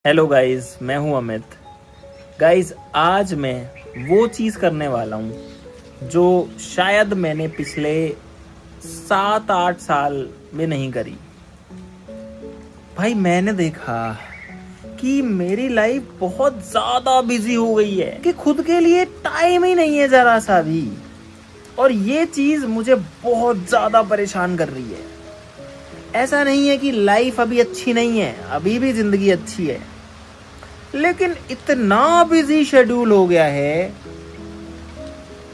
Hello guys, मैं हूं Amit. Guys, आज मैं वो चीज़ करने वाला हूं जो शायद मैंने पिछले 7-8 साल में नहीं करी। भाई, मैंने देखा कि मेरी लाइफ बहुत ज़्यादा बिजी हो गई है कि खुद के लिए टाइम ही नहीं है ज़रा सा भी। और ये चीज़ मुझे बहुत ज़्यादा परेशान कर रही है। ऐसा नहीं है कि लाइफ अभी अच्छी नहीं है, अभी भी ज़िंदगी अच्छी है, लेकिन इतना बिजी शेड्यूल हो गया है,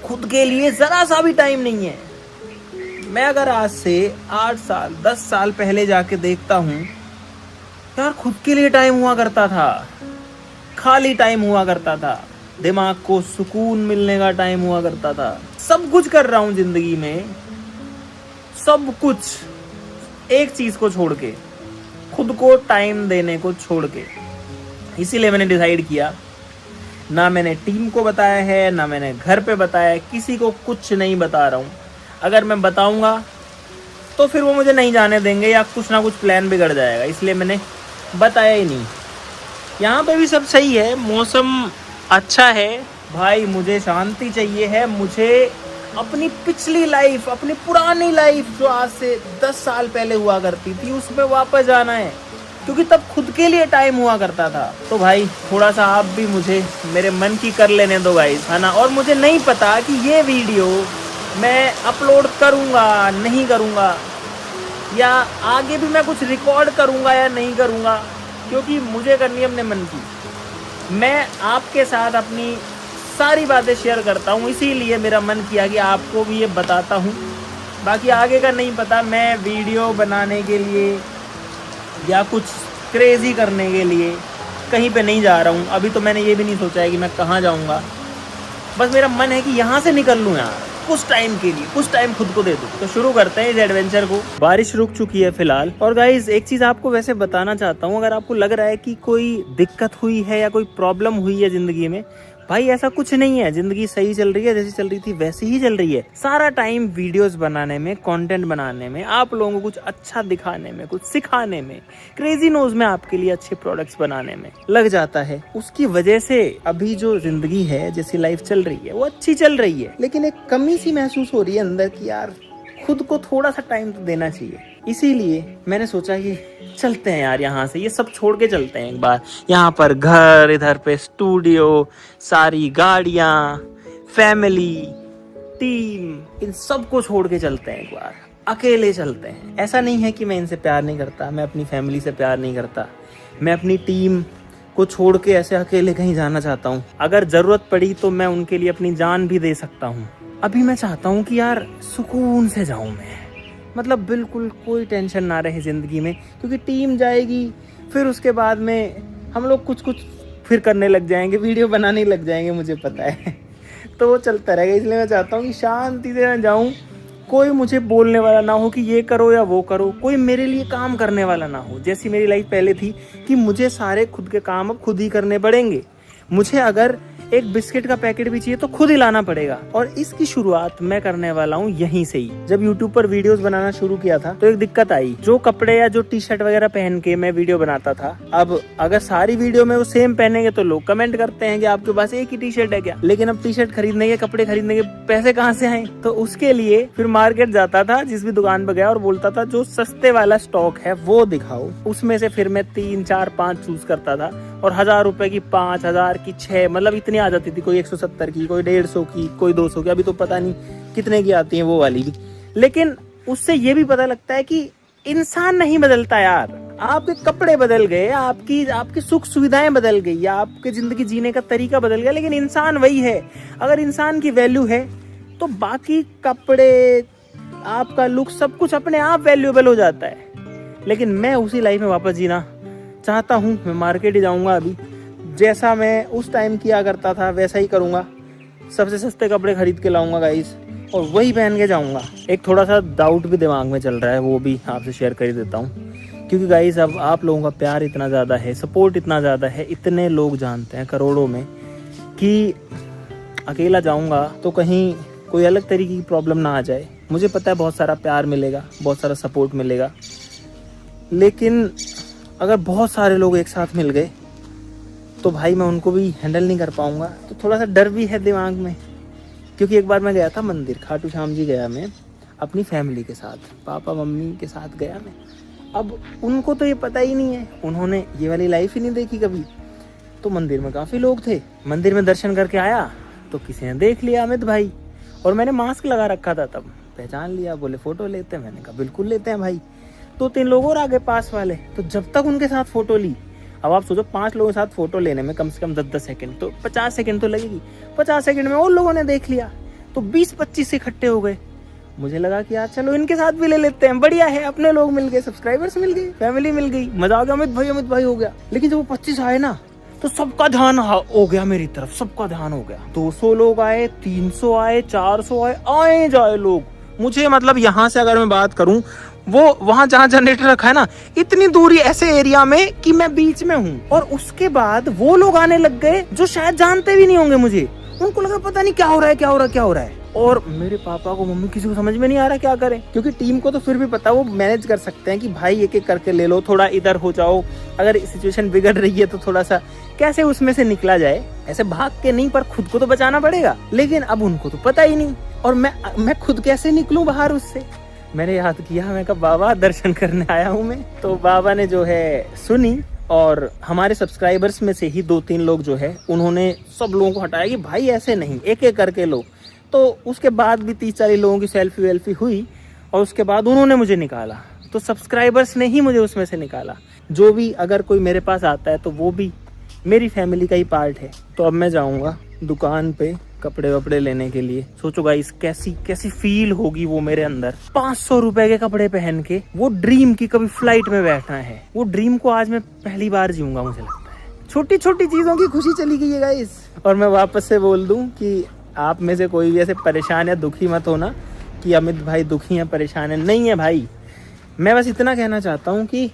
खुद के लिए जरा सा भी टाइम नहीं है। मैं अगर आज से 8 साल 10 साल पहले जाके देखता हूँ, यार खुद के लिए टाइम हुआ करता था, खाली टाइम हुआ करता था, दिमाग को सुकून मिलने का टाइम हुआ करता था। सब कुछ कर रहा हूँ जिंदगी में, सब कुछ, एक चीज को छोड़ के, खुद को टाइम देने को छोड़ के। इसीलिए मैंने डिसाइड किया, ना मैंने टीम को बताया है, ना मैंने घर पे बताया है, किसी को कुछ नहीं बता रहा हूँ। अगर मैं बताऊँगा तो फिर वो मुझे नहीं जाने देंगे या कुछ ना कुछ प्लान बिगड़ जाएगा, इसलिए मैंने बताया ही नहीं। यहाँ पे भी सब सही है, मौसम अच्छा है। भाई, मुझे शांति चाहिए है, मुझे अपनी पिछली लाइफ, अपनी पुरानी लाइफ जो आज से 10 साल पहले हुआ करती थी, उसमें वापस जाना है, क्योंकि तब खुद के लिए टाइम हुआ करता था। तो भाई, थोड़ा सा आप भी मुझे मेरे मन की कर लेने दो गाइस, है ना। और मुझे नहीं पता कि ये वीडियो मैं अपलोड करूँगा नहीं करूँगा, या आगे भी मैं कुछ रिकॉर्ड करूँगा या नहीं करूँगा, क्योंकि मुझे करनी है अपने मन की। मैं आपके साथ अपनी सारी बातें शेयर करता हूँ, इसीलिए मेरा मन किया कि आपको भी ये बताता हूँ। बाकी आगे का नहीं पता, मैं वीडियो बनाने के लिए या कुछ क्रेजी करने के लिए कहीं पे नहीं जा रहा हूँ। अभी तो मैंने ये भी नहीं सोचा है कि मैं कहाँ जाऊँगा, बस मेरा मन है कि यहाँ से निकल लूँ यार, कुछ टाइम के लिए, कुछ टाइम खुद को दे दूँ। तो शुरू करते हैं इस एडवेंचर को। बारिश रुक चुकी है फिलहाल। और गाइज, एक चीज़ आपको वैसे बताना चाहता हूँ, अगर आपको लग रहा है कि कोई दिक्कत हुई है या कोई प्रॉब्लम हुई है ज़िंदगी में, भाई ऐसा कुछ नहीं है। ज़िंदगी सही चल रही है, जैसी चल रही थी वैसी ही चल रही है। सारा टाइम वीडियोस बनाने में, कंटेंट बनाने में, आप लोगों को कुछ अच्छा दिखाने में, कुछ सिखाने में, क्रेजी नोज में आपके लिए अच्छे प्रोडक्ट्स बनाने में लग जाता है। उसकी वजह से अभी जो जिंदगी है, जैसी लाइफ चल रही है, वो अच्छी चल रही है, लेकिन एक कमी सी महसूस हो रही है अंदर की, यार खुद को थोड़ा सा टाइम तो देना चाहिए। इसीलिए मैंने सोचा कि चलते हैं यार, यहाँ से ये सब छोड़ के चलते हैं एक बार। यहाँ पर घर, इधर पे स्टूडियो, सारी गाड़ियाँ, फैमिली, टीम, इन सब को छोड़ के चलते हैं एक बार, अकेले चलते हैं। ऐसा नहीं है कि मैं इनसे प्यार नहीं करता, मैं अपनी फैमिली से प्यार नहीं करता, मैं अपनी टीम को छोड़ के ऐसे अकेले कहीं जाना चाहता हूँ। अगर ज़रूरत पड़ी तो मैं उनके लिए अपनी जान भी दे सकता हूँ। अभी मैं चाहता हूँ कि यार सुकून से जाऊँ मैं, मतलब बिल्कुल कोई टेंशन ना रहे ज़िंदगी में, क्योंकि टीम जाएगी, फिर उसके बाद में हम लोग कुछ फिर करने लग जाएंगे, वीडियो बनाने लग जाएंगे, मुझे पता है। तो वो चलता रहेगा। इसलिए मैं चाहता हूँ कि शांति से मैं जाऊँ, कोई मुझे बोलने वाला ना हो कि ये करो या वो करो, कोई मेरे लिए काम करने वाला ना हो। जैसी मेरी लाइफ पहले थी कि मुझे सारे खुद के काम अब खुद ही करने पड़ेंगे। मुझे अगर एक बिस्किट का पैकेट भी चाहिए तो खुद ही लाना पड़ेगा। और इसकी शुरुआत मैं करने वाला हूँ यहीं से ही। जब यूट्यूब पर वीडियोस बनाना शुरू किया था तो एक दिक्कत आई, जो कपड़े या जो टी शर्ट वगैरह पहन के मैं वीडियो बनाता था, अब अगर सारी वीडियो में वो सेम पहनेंगे तो लोग कमेंट करते हैं कि आपके पास एक ही टी शर्ट है क्या। लेकिन अब टी शर्ट खरीदने के, कपड़े खरीदने के पैसे कहाँ से आए? तो उसके लिए फिर मार्केट जाता था, जिस भी दुकान पर गया और बोलता था जो सस्ते वाला स्टॉक है वो दिखाओ। उसमें से फिर मैं 3, 4, 5 चूज करता था, और 1000 रुपए की 5, 1000 की 6, मतलब इतनी आ जाती थी। कोई 170 की, कोई 150 की, कोई 200 की, अभी तो पता नहीं कितने की आती है वो वाली भी। लेकिन उससे ये भी पता लगता है कि इंसान नहीं बदलता यार। आपके कपड़े बदल गए, आपकी सुख सुविधाएं बदल गई, या आपके जिंदगी जीने का तरीका बदल गया, लेकिन इंसान वही है। अगर इंसान की वैल्यू है तो बाकी कपड़े, आपका लुक, सब कुछ अपने आप वैल्यूएबल हो जाता है। लेकिन मैं उसी लाइफ में वापस जीना चाहता हूँ। मैं मार्केट ही जाऊँगा अभी, जैसा मैं उस टाइम किया करता था वैसा ही करूँगा। सबसे सस्ते कपड़े खरीद के लाऊंगा गाइस, और वही पहन के जाऊँगा। एक थोड़ा सा डाउट भी दिमाग में चल रहा है, वो भी आपसे शेयर कर देता हूँ। क्योंकि गाइस, अब आप लोगों का प्यार इतना ज़्यादा है, सपोर्ट इतना ज़्यादा है, इतने लोग जानते हैं करोड़ों में, कि अकेला जाऊँगा तो कहीं कोई अलग तरीके की प्रॉब्लम ना आ जाए। मुझे पता है बहुत सारा प्यार मिलेगा, बहुत सारा सपोर्ट मिलेगा, लेकिन अगर बहुत सारे लोग एक साथ मिल गए तो भाई मैं उनको भी हैंडल नहीं कर पाऊँगा, तो थोड़ा सा डर भी है दिमाग में। क्योंकि एक बार मैं गया था मंदिर, खाटू श्याम जी गया मैं अपनी फैमिली के साथ, पापा मम्मी के साथ गया मैं। अब उनको तो ये पता ही नहीं है, उन्होंने ये वाली लाइफ ही नहीं देखी कभी। तो मंदिर में काफ़ी लोग थे, मंदिर में दर्शन करके आया तो किसी ने देख लिया अमित भाई, और मैंने मास्क लगा रखा था, तब पहचान लिया, बोले फ़ोटो लेते हैं। मैंने कहा बिल्कुल लेते हैं भाई। 2-3 लोग और आगे पास वाले, तो जब तक उनके साथ फ़ोटो ली, अब आप सोचो 5 लोगों के साथ फ़ोटो लेने में कम से कम 10-10 सेकंड, तो 50 सेकंड तो लगेगी। 50 सेकंड में और लोगों ने देख लिया, तो 20-25 से इकट्ठे हो गए। मुझे लगा कि यार चलो इनके साथ भी ले लेते हैं, बढ़िया है, अपने लोग मिल गए, सब्सक्राइबर्स मिल गए, फैमिली मिल गई, मजा आ गया, अमित भाई हो गया। लेकिन जब वो 25 आए ना, तो सबका ध्यान हो गया मेरी तरफ, सबका ध्यान हो गया। 200 लोग आए, 300 आए, 400 आए जाए लोग। मुझे मतलब यहाँ से अगर मैं बात करूँ, वो वहां जहाँ जनरेटर रखा है ना, इतनी दूरी ऐसे एरिया में कि मैं बीच में हूँ। और उसके बाद वो लोग आने लग गए जो शायद जानते भी नहीं होंगे मुझे, उनको लगा पता नहीं क्या हो रहा है। और मेरे पापा को, मम्मी, किसी को समझ में नहीं आ रहा क्या करें, क्योंकि टीम को तो फिर भी पता, वो मैनेज कर सकते हैं कि भाई एक एक करके ले लो, थोड़ा इधर हो जाओ, अगर सिचुएशन बिगड़ रही है तो थोड़ा सा कैसे उसमें से निकला जाए, ऐसे भाग के नहीं, पर खुद को तो बचाना पड़ेगा। लेकिन अब उनको तो पता ही नहीं, और मैं खुद कैसे निकलूं बाहर उससे। मैंने याद किया, मैं कहा बाबा दर्शन करने आया हूँ मैं। तो बाबा ने जो है सुनी, और हमारे सब्सक्राइबर्स में से ही 2-3 लोग जो है, उन्होंने सब लोगों को हटाया कि भाई ऐसे नहीं, एक एक करके लो। तो उसके बाद भी 30-40 लोगों की सेल्फी वेल्फी हुई, और उसके बाद उन्होंने मुझे निकाला। तो सब्सक्राइबर्स ने ही मुझे उसमें से निकाला। जो भी अगर कोई मेरे पास आता है तो वो भी मेरी फैमिली का ही पार्ट है। तो अब मैं जाऊँगा दुकान पे कपड़े वपड़े लेने के लिए। सोचो गाइस, कैसी फील होगी वो मेरे अंदर, 500 रुपए के कपड़े पहन के, वो ड्रीम की कभी फ्लाइट में बैठना है, वो ड्रीम को आज मैं पहली बार जीऊंगा। मुझे लगता है छोटी छोटी चीजों की खुशी चली गई है गाइस। और मैं वापस से बोल दूं कि आप में से कोई भी ऐसे परेशान या दुखी मत होना कि अमित भाई दुखी हैं, परेशान है, नहीं है भाई। मैं बस इतना कहना चाहता हूँ कि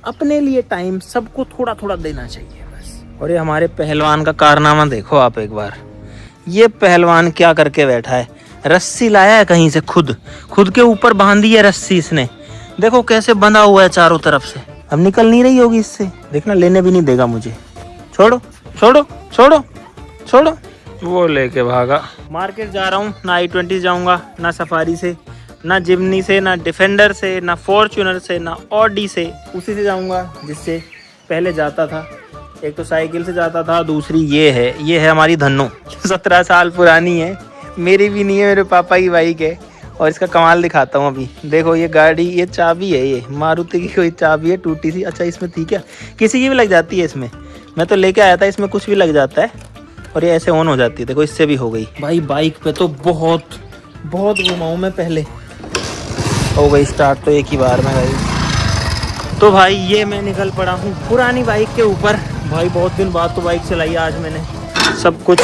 अपने लिए टाइम सबको थोड़ा थोड़ा देना चाहिए बस। और ये हमारे पहलवान का कारनामा देखो आप एक बार। ये पहलवान क्या करके बैठा है, रस्सी लाया है कहीं से, खुद के ऊपर बांधी है रस्सी इसने, देखो कैसे बंधा हुआ है चारों तरफ से। अब निकल नहीं रही होगी इससे, देखना, लेने भी नहीं देगा मुझे। छोड़ो छोड़ो छोड़ो छोड़ो, वो लेके भागा। मार्केट जा रहा हूँ, ना i20 जाऊंगा, ना सफारी से, ना जिमनी से, ना डिफेंडर से, ना फॉर्च्यूनर से, ना ऑडी से। उसी से जाऊंगा जिससे पहले जाता था। एक तो साइकिल से जाता था, दूसरी ये है हमारी धन्नो, 17 साल पुरानी है, मेरी भी नहीं है, मेरे पापा की बाइक है। और इसका कमाल दिखाता हूँ अभी, देखो ये गाड़ी, ये चाबी है, ये मारुति की कोई चाबी है टूटी सी। अच्छा इसमें ठीक है, किसी की भी लग जाती है इसमें, मैं तो लेके आया था, इसमें कुछ भी लग जाता है और ये ऐसे ऑन हो जाती है। देखो इससे भी हो गई भाई। बाइक पे तो बहुत घुमाऊँ मैं, पहले हो गई स्टार्ट तो एक ही बार में भाई। तो भाई ये मैं निकल पड़ा हूँ पुरानी बाइक के ऊपर। भाई बहुत दिन बाद तो बाइक चलाई आज मैंने, सब कुछ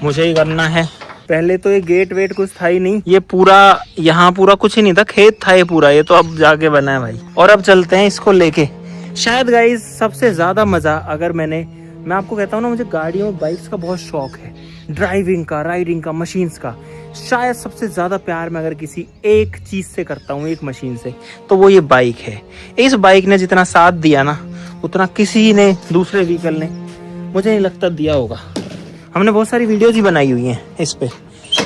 मुझे ही करना है। पहले तो ये गेट वेट कुछ था ही नहीं, ये पूरा यहाँ पूरा कुछ ही नहीं था, खेत था ये पूरा, ये तो अब जाके बना है भाई। और अब चलते हैं इसको लेके। शायद गाइस सबसे ज्यादा मजा, अगर मैं आपको कहता हूँ ना, मुझे गाड़ियों बाइक्स का बहुत शौक है, ड्राइविंग का, राइडिंग का, मशीन्स का। शायद सबसे ज़्यादा प्यार मैं अगर किसी एक चीज़ से करता हूँ, एक मशीन से, तो वो ये बाइक है। इस बाइक ने जितना साथ दिया ना, उतना किसी ने, दूसरे व्हीकल ने मुझे नहीं लगता दिया होगा। हमने बहुत सारी वीडियोज़ ही बनाई हुई हैं इस पर,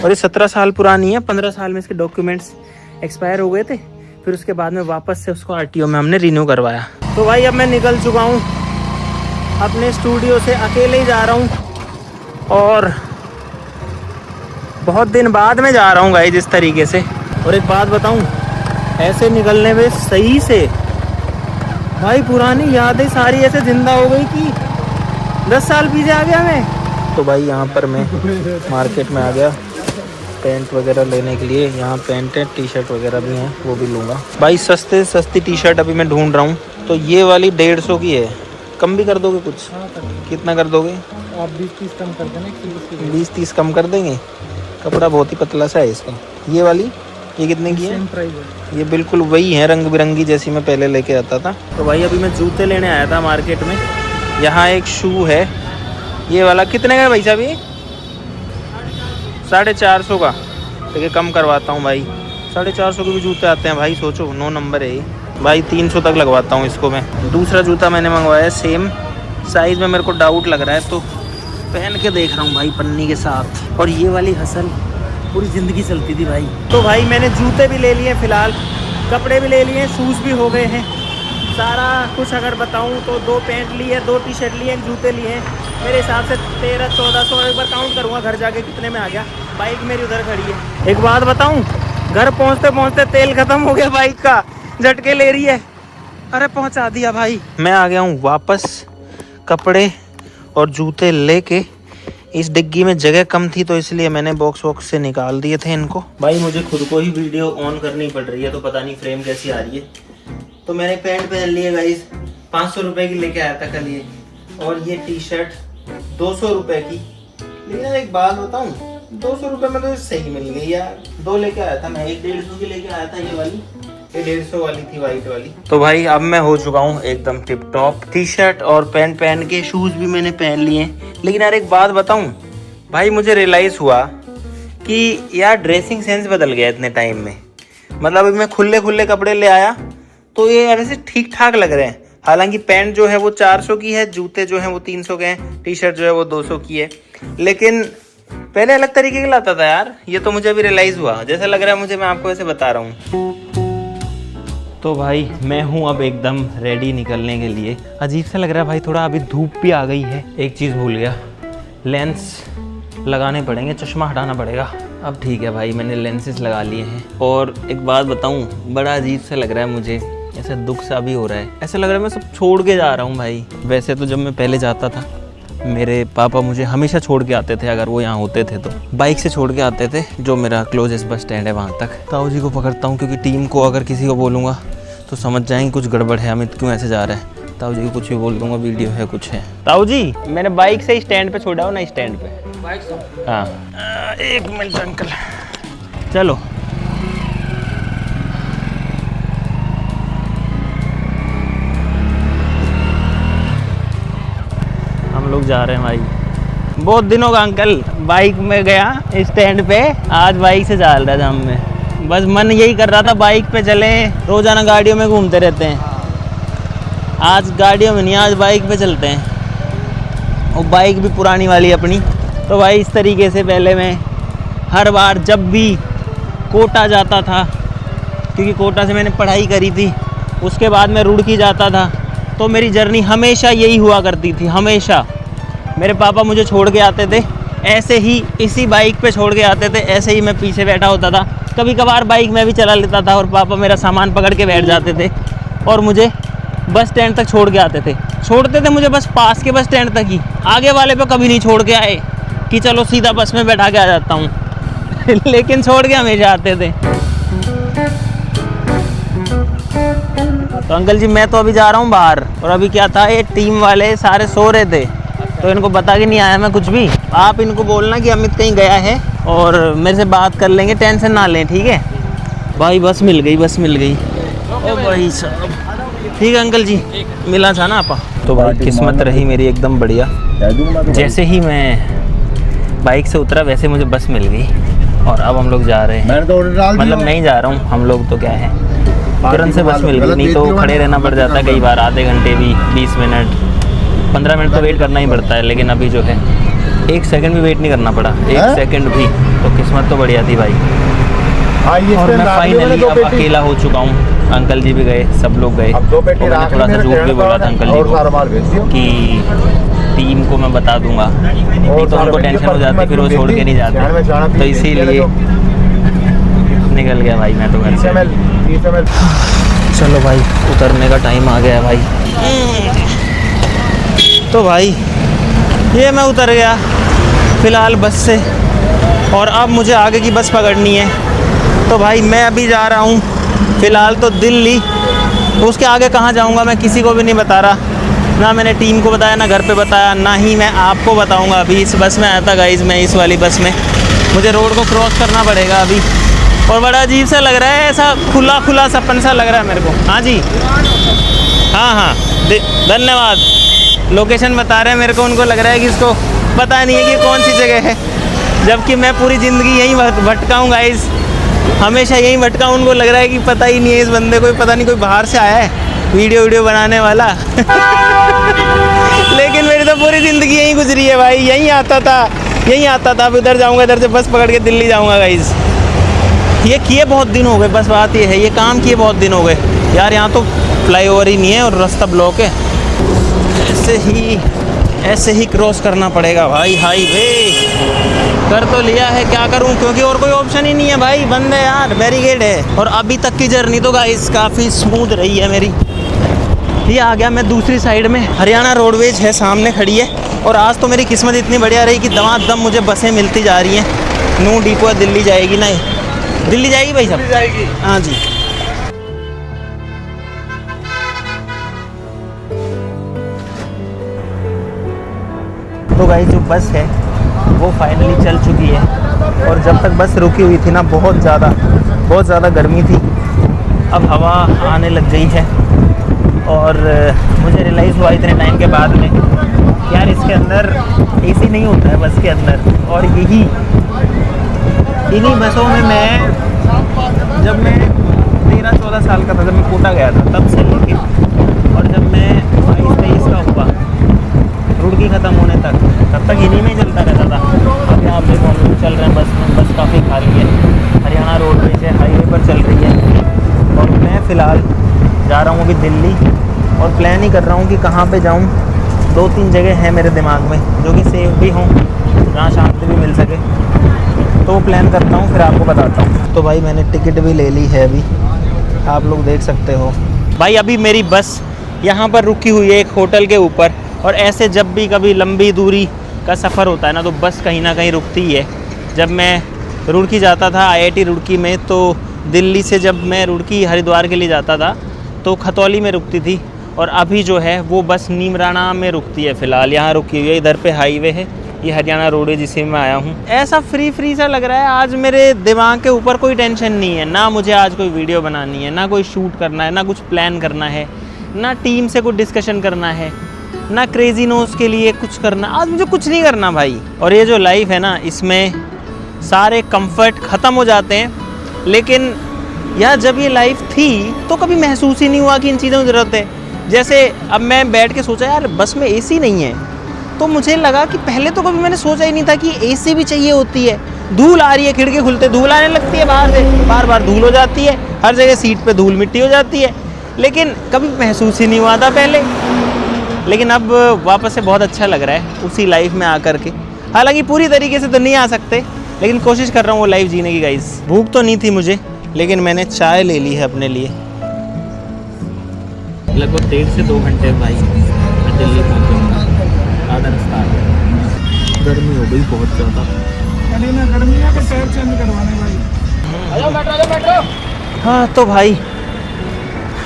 और ये 17 साल पुरानी है। 15 साल में इसके डॉक्यूमेंट्स एक्सपायर हो गए थे, फिर उसके बाद में वापस से उसको RTO में हमने रिन्यू करवाया। तो भाई अब मैं निकल चुका हूँ अपने स्टूडियो से, अकेले ही जा रहा हूँ, और बहुत दिन बाद में जा रहा हूँ गाइस इस तरीके से। और एक बात बताऊँ, ऐसे निकलने में सही से भाई पुरानी यादें सारी ऐसे जिंदा हो गई कि 10 साल पीछे आ गया मैं। तो भाई यहाँ पर मैं मार्केट में आ गया पैंट वगैरह लेने के लिए। यहाँ पैंट है, टी शर्ट वगैरह भी हैं, वो भी लूँगा भाई। सस्ती टी शर्ट अभी मैं ढूंढ रहा हूँ। तो ये वाली 150 की है, कम भी कर दोगे कुछ? कितना कर दोगे आप? 20-30 कम कर देना। 20-30 कम कर देंगे। कपड़ा बहुत ही पतला सा है इसका। ये वाली ये कितने की है? सेम प्राइस है। ये बिल्कुल वही है, रंग बिरंगी जैसी मैं पहले लेके आता था। तो भाई अभी मैं जूते लेने आया था मार्केट में। यहाँ एक शू है, ये वाला कितने का है भाई साहब? ये 450 का। देखिए कम करवाता हूँ भाई, 450 के भी जूते आते हैं भाई, सोचो 9 नंबर है ये भाई। 300 तक लगवाता हूँ इसको मैं। दूसरा जूता मैंने मंगवाया सेम, साइज में मेरे को डाउट लग रहा है, तो पहन के देख रहा हूँ भाई पन्नी के साथ। और ये वाली हसल पूरी ज़िंदगी चलती थी भाई। तो भाई मैंने जूते भी ले लिए फ़िलहाल, कपड़े भी ले लिए, शूज़ भी हो गए हैं, सारा कुछ अगर बताऊँ तो 2 पैंट लिए, 2 टी शर्ट लिए, 1 जूते लिए। मेरे हिसाब से 1300-1400, एक बार काउंट करूँगा घर जाके कितने में आ गया। बाइक मेरी उधर खड़ी है। एक बात बताऊँ, घर पहुँचते पहुँचते तेल ख़त्म हो गया बाइक का, झटके ले रही है। अरे पहुँचा दिया भाई। मैं आ गया हूँ वापस, कपड़े और जूते लेके। इस डिग्गी में जगह कम थी तो इसलिए मैंने बॉक्स वॉक्स से निकाल दिए थे इनको। भाई मुझे खुद को ही वीडियो ऑन करनी पड़ रही है, तो पता नहीं फ्रेम कैसी आ रही है। तो मैंने पैंट पहन ली है गाइस, 500 रुपए की लेके आया था कल ये। और ये टी शर्ट 200 रुपए की। लेकिन एक बात बताऊं, 200 रुपए में तो सही मिल गई यार। 2 लेके आया था मैं, 150 की लेके आया था ये वाली, ये 150 वाली थी वाइट वाली। तो भाई अब मैं हो चुका हूँ एकदम टिप टॉप। टी शर्ट और पैंट पहन के, शूज़ भी मैंने पहन लिए। लेकिन यार एक बात बताऊँ भाई, मुझे रियलाइज़ हुआ कि यार ड्रेसिंग सेंस बदल गया इतने टाइम में। मतलब अभी मैं खुले खुले कपड़े ले आया तो ये यार ऐसे ठीक ठाक लग रहे हैं। हालांकि पैंट जो है वो 400 की है, जूते जो हैं वो 300 के हैं, टी शर्ट जो है वो 200 की है। लेकिन पहले अलग तरीके के लाता था यार, ये तो मुझे अभी रियलाइज़ हुआ। जैसा लग रहा है मुझे, मैं आपको ऐसे बता रहा हूँ। तो भाई मैं हूँ अब एकदम रेडी निकलने के लिए। अजीब सा लग रहा है भाई थोड़ा, अभी धूप भी आ गई है। एक चीज़ भूल गया, लेंस लगाने पड़ेंगे, चश्मा हटाना पड़ेगा। अब ठीक है भाई, मैंने लेंसेज लगा लिए हैं। और एक बात बताऊँ, बड़ा अजीब सा लग रहा है मुझे, ऐसा दुख सा भी हो रहा है। ऐसा लग रहा है मैं सब छोड़ के जा रहा हूँ भाई। वैसे तो जब मैं पहले जाता था, मेरे पापा मुझे हमेशा छोड़ के आते थे, अगर वो यहाँ होते थे तो बाइक से छोड़ के आते थे, जो मेरा क्लोजेस्ट बस स्टैंड है वहाँ तक। ताऊ जी को पकड़ता हूँ, क्योंकि टीम को अगर किसी को बोलूँगा तो समझ जाएंगे कुछ गड़बड़ है, अमित क्यों ऐसे जा रहा है। ताऊ जी को कुछ भी बोल दूँगा, वीडियो है कुछ है। ताऊ जी मैंने बाइक से ही स्टैंड पे छोड़ा हो ना, स्टैंड पे बाइक से। हाँ 1 मिनट अंकल, चलो। हम लोग जा रहे हैं भाई। बहुत दिनों का अंकल बाइक में गया स्टैंड पे, आज बाइक से जा रहा था हम में। बस मन यही कर रहा था बाइक पे चले, रोजाना गाड़ियों में घूमते रहते हैं, आज गाड़ियों में नहीं, आज बाइक पे चलते हैं। और बाइक भी पुरानी वाली अपनी। तो भाई इस तरीके से पहले मैं हर बार जब भी कोटा जाता था, क्योंकि कोटा से मैंने पढ़ाई करी थी, उसके बाद मैं रुड़की जाता था, तो मेरी जर्नी हमेशा यही हुआ करती थी। हमेशा मेरे पापा मुझे छोड़ के आते थे, ऐसे ही इसी बाइक पे छोड़ के आते थे, ऐसे ही मैं पीछे बैठा होता था। कभी कभार बाइक मैं भी चला लेता था और पापा मेरा सामान पकड़ के बैठ जाते थे और मुझे बस स्टैंड तक छोड़ के आते थे। छोड़ते थे मुझे बस पास के बस स्टैंड तक ही, आगे वाले पे कभी नहीं छोड़ के आए कि चलो सीधा बस में बैठा के आ जाता हूँ लेकिन छोड़ के हमेशा आते थे। तो अंकल जी मैं तो अभी जा रहा हूँ बाहर, और अभी क्या था, ये टीम वाले सारे सो रहे थे तो इनको बता के नहीं आया मैं कुछ भी। आप इनको बोलना कि अमित कहीं गया है और मेरे से बात कर लेंगे, टेंशन ना लें, ठीक है भाई। बस मिल गई, बस मिल गई। ओ भाई साहब ठीक है अंकल जी, मिला था ना आपा। तो भाई किस्मत रही मेरी एकदम बढ़िया। जैसे ही मैं बाइक से उतरा वैसे मुझे बस मिल गई और अब हम लोग जा रहे हैं। मतलब मैं ही जा रहा हूँ, हम लोग तो क्या है, तुरंत से बस मिल गई, नहीं तो खड़े रहना पड़ जाता है कई बार, आधे घंटे भी, 20 मिनट 15 मिनट तो वेट करना ही पड़ता है। लेकिन अभी जो है 1 सेकंड भी वेट नहीं करना पड़ा, 1 सेकंड भी। तो किस्मत तो बढ़िया थी भाई। और मैं फाइनली अब अकेला हो चुका हूँ। अंकल जी भी गए, सब लोग गए। और मैंने थोड़ा सा झूठ भी बोला था अंकल जी को कि टीम को मैं बता दूंगा, नहीं तो उनको टेंशन हो जाती, फिर वो छोड़ के नहीं जाते। तो इसीलिए निकल गया भाई मैं तो घर से। चलो भाई उतरने का टाइम आ गया है भाई। तो भाई ये मैं उतर गया फ़िलहाल बस से, और अब मुझे आगे की बस पकड़नी है। तो भाई मैं अभी जा रहा हूँ फ़िलहाल तो दिल्ली, उसके आगे कहाँ जाऊँगा मैं किसी को भी नहीं बता रहा, ना मैंने टीम को बताया, ना घर पे बताया, ना ही मैं आपको बताऊँगा। अभी इस बस में आया था गाइज़, मैं इस वाली बस में, मुझे रोड को क्रॉस करना पड़ेगा अभी। और बड़ा अजीब सा लग रहा है, ऐसा खुला खुला सपन सा लग रहा है मेरे को। हाँ जी, हाँ धन्यवाद। लोकेशन बता रहे हैं मेरे को, उनको लग रहा है कि इसको पता नहीं है कि कौन सी जगह है, जबकि मैं पूरी ज़िंदगी यहीं भटका हूँ गाइस, हमेशा यहीं भटका हूँ। उनको लग रहा है कि पता ही नहीं है इस बंदे को, पता नहीं कोई बाहर से आया है वीडियो बनाने वाला। लेकिन मेरी तो पूरी ज़िंदगी यहीं गुजरी है भाई, यहीं आता था। अब उधर जाऊँगा, इधर से बस पकड़ के दिल्ली जाऊँगा गाइस। ये किए बहुत दिन हो गए, बस बात ये है, ये काम किए बहुत दिन हो गए यार। यहाँ तो फ्लाईओवर ही नहीं है और रास्ता ब्लॉक है। ऐसे ही क्रॉस करना पड़ेगा भाई। हाईवे कर तो लिया है, क्या करूं, क्योंकि और कोई ऑप्शन ही नहीं है भाई, बंद है यार, बैरिकेड है। और अभी तक की जर्नी तो गाइस काफ़ी स्मूथ रही है मेरी। ये आ गया मैं दूसरी साइड में, हरियाणा रोडवेज है सामने खड़ी है। और आज तो मेरी किस्मत इतनी बढ़िया रही कि दमादम मुझे बसें मिलती जा रही हैं। न्यू डिपो दिल्ली जाएगी ना, दिल्ली जाएगी भाई साहब? जाएगी, हाँ जी। तो गाइस जो बस है वो फाइनली चल चुकी है। और जब तक बस रुकी हुई थी ना, बहुत ज़्यादा गर्मी थी। अब हवा आने लग गई है और मुझे रियलाइज़ हुआ इतने टाइम के बाद में, यार इसके अंदर एसी नहीं होता है बस के अंदर। और इन्हीं बसों में जब मैं 13-14 साल का था, जब मैं कोटा गया था, तब से लेके और जब मैं 22-23 का हुआ रुड़की ख़त्म होने तक, तब तक इन्हीं में ही चलता रहता था। अभी आप देखो हम लोग चल रहे हैं बस में, बस काफ़ी खाली है। हरियाणा रोडवेज है, हाईवे पर चल रही है। और मैं फ़िलहाल जा रहा हूँ अभी दिल्ली और प्लान ही कर रहा हूँ कि कहाँ पे जाऊँ। 2-3 जगह हैं मेरे दिमाग में जो कि सेफ भी हों, जहाँ शांति भी मिल सके। तो प्लान करता हूँ, फिर आपको बताता हूँ। तो भाई मैंने टिकट भी ले ली है, अभी आप लोग देख सकते हो भाई। अभी मेरी बस यहाँ पर रुकी हुई है एक होटल के ऊपर। और ऐसे जब भी कभी लंबी दूरी का सफ़र होता है ना, तो बस कहीं ना कहीं रुकती ही है। जब मैं रुड़की जाता था IIT रुड़की में, तो दिल्ली से जब मैं रुड़की हरिद्वार के लिए जाता था तो खतौली में रुकती थी। और अभी जो है वो बस नीमराना में रुकती है, फ़िलहाल यहाँ रुकी हुई है। इधर पे हाईवे है, ये हरियाणा रोड है जिससे मैं आया हूँ। ऐसा फ्री सा लग रहा है आज, मेरे दिमाग के ऊपर कोई टेंशन नहीं है। ना मुझे आज कोई वीडियो बनानी है, ना कोई शूट करना है, ना कुछ प्लान करना है, ना टीम से कुछ डिस्कशन करना है, ना क्रेजी नोज के लिए कुछ करना। आज मुझे कुछ नहीं करना भाई। और ये जो लाइफ है ना, इसमें सारे कंफर्ट ख़त्म हो जाते हैं। लेकिन यार जब ये लाइफ थी तो कभी महसूस ही नहीं हुआ कि इन चीज़ों की ज़रूरत है। जैसे अब मैं बैठ के सोचा यार बस में एसी नहीं है, तो मुझे लगा कि पहले तो कभी मैंने सोचा ही नहीं था कि एसी भी चाहिए होती है। धूल आ रही है, खिड़की खुलते धूल आने लगती है बाहर से, बार धूल हो जाती है, हर जगह सीट पे धूल मिट्टी हो जाती है। लेकिन कभी महसूस ही नहीं हुआ था पहले। लेकिन अब वापस से बहुत अच्छा लग रहा है उसी लाइफ में आकर के। हालांकि पूरी तरीके से तो नहीं आ सकते, लेकिन कोशिश कर रहा हूँ वो लाइफ जीने की गाइस। भूख तो नहीं थी मुझे, लेकिन मैंने चाय ले ली है अपने लिए। लगभग 1.5 से 2 घंटे भाई मैं दिल्ली पहुँचूँगा, आधा रास्ता। गर्मी हो गई बहुत ज़्यादा। गर्मी है तो टायर चेंज करवाने भाई। हाँ तो भाई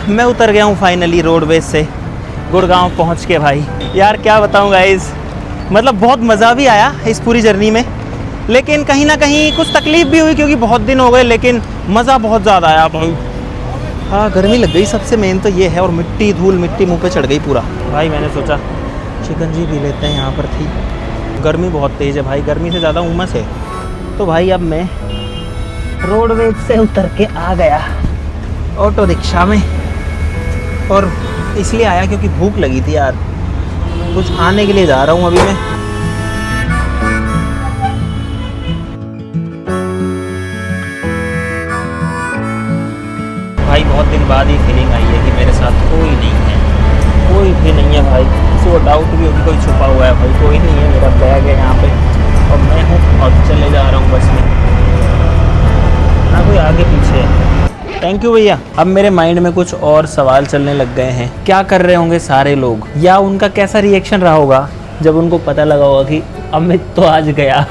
मैं उतर गया हूँ फाइनली रोडवेज से, गुड़गांव पहुँच के। भाई यार क्या बताऊँ गाइस, मतलब बहुत मज़ा भी आया इस पूरी जर्नी में, लेकिन कहीं ना कहीं कुछ तकलीफ़ भी हुई क्योंकि बहुत दिन हो गए। लेकिन मज़ा बहुत ज़्यादा आया भाई। हाँ गर्मी लग गई, सबसे मेन तो ये है। और मिट्टी धूल मिट्टी मुंह पे चढ़ गई पूरा। भाई मैंने सोचा चिकन पी लेते हैं, यहाँ पर थी। गर्मी बहुत तेज़ है भाई, गर्मी से ज़्यादा उमस है। तो भाई अब मैं रोडवेज से उतर के आ गया ऑटो रिक्शा में। और इसलिए आया क्योंकि भूख लगी थी यार, कुछ खाने के लिए जा रहा हूँ अभी मैं। भाई बहुत दिन बाद ही फीलिंग आई है कि मेरे साथ कोई नहीं है, कोई भी नहीं है भाई। किसी को डाउट भी होगी कोई छुपा हुआ है, भाई कोई नहीं है। मेरा बैग है यहाँ पे और मैं हूँ और चले जा रहा हूँ बस में, ना कोई आगे पीछे है। थैंक यू भैया। अब मेरे माइंड में कुछ और सवाल चलने लग गए हैं। क्या कर रहे होंगे सारे लोग, या उनका कैसा रिएक्शन रहा होगा जब उनको पता लगा होगा कि अमित तो आज गया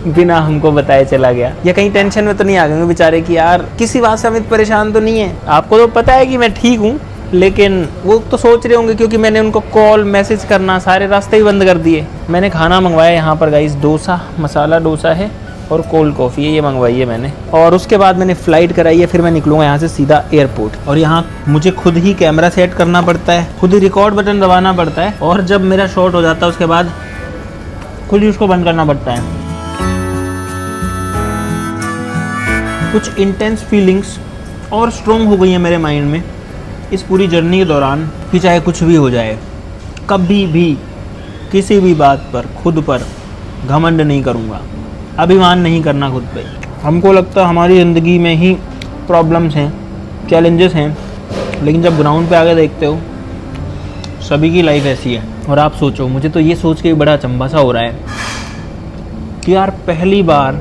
बिना हमको बताए चला गया। या कहीं टेंशन में तो नहीं आ गए बेचारे कि यार किसी बात से अमित परेशान तो नहीं है। आपको तो पता है कि मैं ठीक हूँ, लेकिन वो तो सोच रहे होंगे क्योंकि मैंने उनको कॉल मैसेज करना सारे रास्ते ही बंद कर दिए। मैंने खाना मंगवाया यहाँ पर गाइस, डोसा, मसाला डोसा है और कोल्ड कॉफ़ी है, ये मंगवाई है मैंने। और उसके बाद मैंने फ़्लाइट कराई है, फिर मैं निकलूँगा यहाँ से सीधा एयरपोर्ट। और यहाँ मुझे खुद ही कैमरा सेट करना पड़ता है, खुद ही रिकॉर्ड बटन दबाना पड़ता है, और जब मेरा शॉट हो जाता है उसके बाद खुद ही उसको बंद करना पड़ता है। कुछ इंटेंस फीलिंग्स और स्ट्रॉन्ग हो गई हैं मेरे माइंड में, इस पूरी जर्नी के दौरान कि चाहे कुछ भी हो जाए, कभी भी किसी भी बात पर खुद पर घमंड नहीं करूँगा, अभिमान नहीं करना खुद पे। हमको लगता है हमारी ज़िंदगी में ही प्रॉब्लम्स हैं, चैलेंजेस हैं, लेकिन जब ग्राउंड पे आके देखते हो सभी की लाइफ ऐसी है। और आप सोचो, मुझे तो ये सोच के भी बड़ा अचंभा सा हो रहा है कि यार पहली बार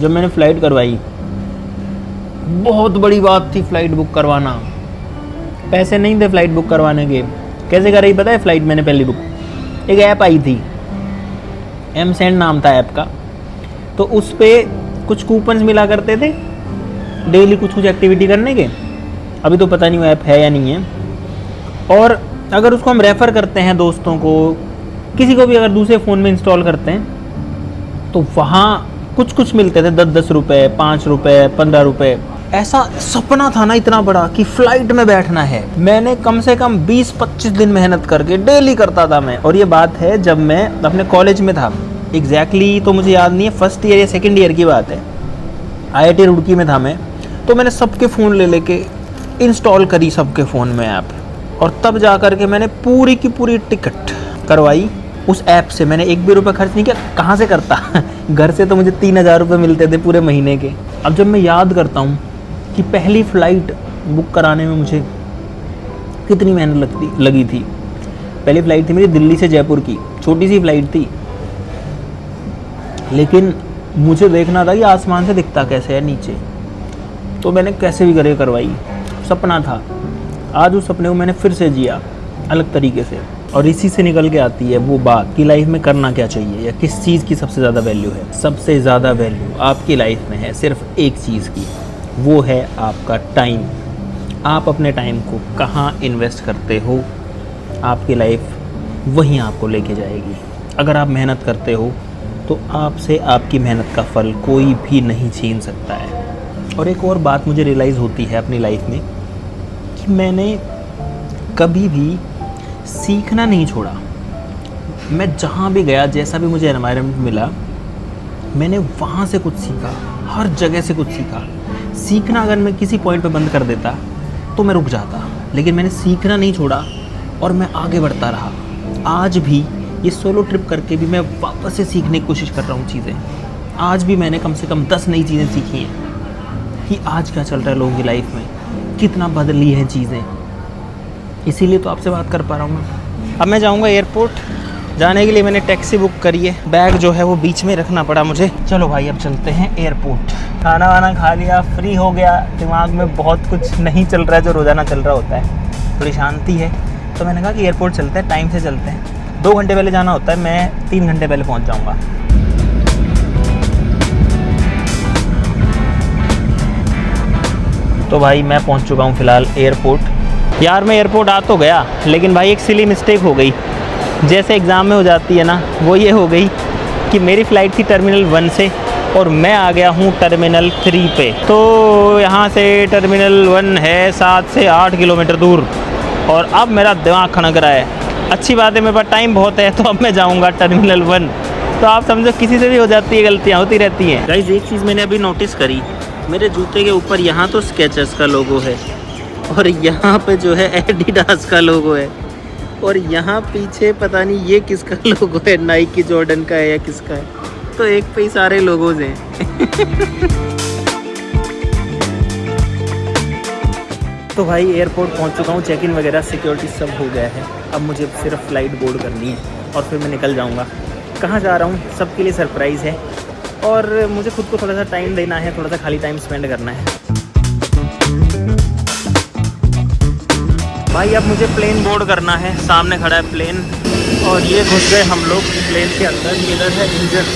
जब मैंने फ़्लाइट करवाई, बहुत बड़ी बात थी फ़्लाइट बुक करवाना। पैसे नहीं थे फ़्लाइट बुक करवाने के। कैसे कराई पता है फ़्लाइट मैंने पहली बुक? एक ऐप आई थी, एमसेंड नाम था ऐप का। तो उस पर कुछ कूपन्स मिला करते थे डेली कुछ एक्टिविटी करने के। अभी तो पता नहीं वो ऐप है या नहीं है। और अगर उसको हम रेफ़र करते हैं दोस्तों को, किसी को भी अगर दूसरे फ़ोन में इंस्टॉल करते हैं, तो वहाँ कुछ मिलते थे, 10-10 रुपये, 5 रुपये, 15 रुपये। ऐसा सपना था ना इतना बड़ा कि फ़्लाइट में बैठना है। मैंने कम से कम 20-25 दिन मेहनत करके डेली करता था मैं। और ये बात है जब मैं अपने कॉलेज में था, एग्जैक्टली तो मुझे याद नहीं है, फर्स्ट ईयर या सेकेंड ईयर की बात है। IIT रुड़की में था मैं। तो मैंने सबके फ़ोन ले लेके इंस्टॉल करी सबके फ़ोन में ऐप, और तब जा कर के मैंने पूरी की पूरी टिकट करवाई उस ऐप से। मैंने एक भी रुपये खर्च नहीं किया। कहाँ से करता घर से तो मुझे 3000 रुपये मिलते थे पूरे महीने के। अब जब मैं याद करता हूँ कि पहली फ़्लाइट बुक कराने में मुझे कितनी मेहनत लगी थी। पहली फ़्लाइट थी मेरी दिल्ली से जयपुर की, छोटी सी फ़्लाइट थी, लेकिन मुझे देखना था कि आसमान से दिखता कैसे है नीचे। तो मैंने कैसे भी करके करवाई। सपना था, आज उस सपने को मैंने फिर से जिया अलग तरीके से। और इसी से निकल के आती है वो बात कि लाइफ में करना क्या चाहिए या किस चीज़ की सबसे ज़्यादा वैल्यू है। सबसे ज़्यादा वैल्यू आपकी लाइफ में है सिर्फ एक चीज़ की, वो है आपका टाइम। आप अपने टाइम को कहाँ इन्वेस्ट करते हो, आपकी लाइफ वहीं आपको लेके जाएगी। अगर आप मेहनत करते हो तो आपसे आपकी मेहनत का फल कोई भी नहीं छीन सकता है। और एक और बात मुझे रियलाइज़ होती है अपनी लाइफ में कि मैंने कभी भी सीखना नहीं छोड़ा। मैं जहाँ भी गया, जैसा भी मुझे एनवायरनमेंट मिला, मैंने वहाँ से कुछ सीखा, हर जगह से कुछ सीखा। सीखना अगर मैं किसी पॉइंट पे बंद कर देता तो मैं रुक जाता, लेकिन मैंने सीखना नहीं छोड़ा और मैं आगे बढ़ता रहा। आज भी ये सोलो ट्रिप करके भी मैं वापस से सीखने की कोशिश कर रहा हूँ चीज़ें। आज भी मैंने कम से कम 10 नई चीज़ें सीखी हैं कि आज क्या चल रहा है लोगों की लाइफ में, कितना बदली हैं चीज़ें। इसीलिए तो आपसे बात कर पा रहा हूँ मैं। अब मैं जाऊँगा एयरपोर्ट। जाने के लिए मैंने टैक्सी बुक करी है, बैग जो है वो बीच में रखना पड़ा मुझे। चलो भाई अब चलते हैं एयरपोर्ट। खाना वाना खा लिया, फ्री हो गया, दिमाग में बहुत कुछ नहीं चल रहा है जो रोज़ाना चल रहा होता है, थोड़ी शांति है। तो मैंने कहा कि एयरपोर्ट चलते हैं, टाइम से चलते हैं। 2 घंटे पहले जाना होता है, मैं 3 घंटे पहले पहुँच जाऊँगा। तो भाई मैं पहुँच चुका हूँ फ़िलहाल एयरपोर्ट। यार मैं एयरपोर्ट आ तो गया, लेकिन भाई एक सिली मिस्टेक हो गई, जैसे एग्ज़ाम में हो जाती है ना, वो ये हो गई कि मेरी फ़्लाइट थी टर्मिनल 1 से और मैं आ गया हूँ टर्मिनल 3 पे। तो यहाँ से टर्मिनल 1 है 7 से 8 किलोमीटर दूर, और अब मेरा दिमाग खनक रहा है। अच्छी बात है मेरे पास टाइम बहुत है, तो अब मैं जाऊँगा टर्मिनल 1। तो आप समझो किसी से भी हो जाती है, गलतियाँ होती रहती हैं। गाइस एक चीज़ मैंने अभी नोटिस करी, मेरे जूते के ऊपर यहाँ तो स्केचर्स का लोगो है और यहाँ पे जो है एडिडास का लोगो है, और यहाँ पीछे पता नहीं ये किसका लोगो है, नाइकी जॉर्डन का है या किसका है। तो एक पे ही सारे लोगोज हैं। तो भाई एयरपोर्ट पहुँच चुका हूँ, चेक इन वगैरह सिक्योरिटी सब हो गया है। अब मुझे सिर्फ फ़्लाइट बोर्ड करनी है और फिर मैं निकल जाऊँगा। कहाँ जा रहा हूँ सबके लिए सरप्राइज़ है, और मुझे खुद को थोड़ा सा टाइम देना है, थोड़ा सा खाली टाइम स्पेंड करना है। भाई अब मुझे प्लेन बोर्ड करना है, सामने खड़ा है प्लेन और ये घुस गए हम लोग प्लेन के अंदर। इधर है इंजन,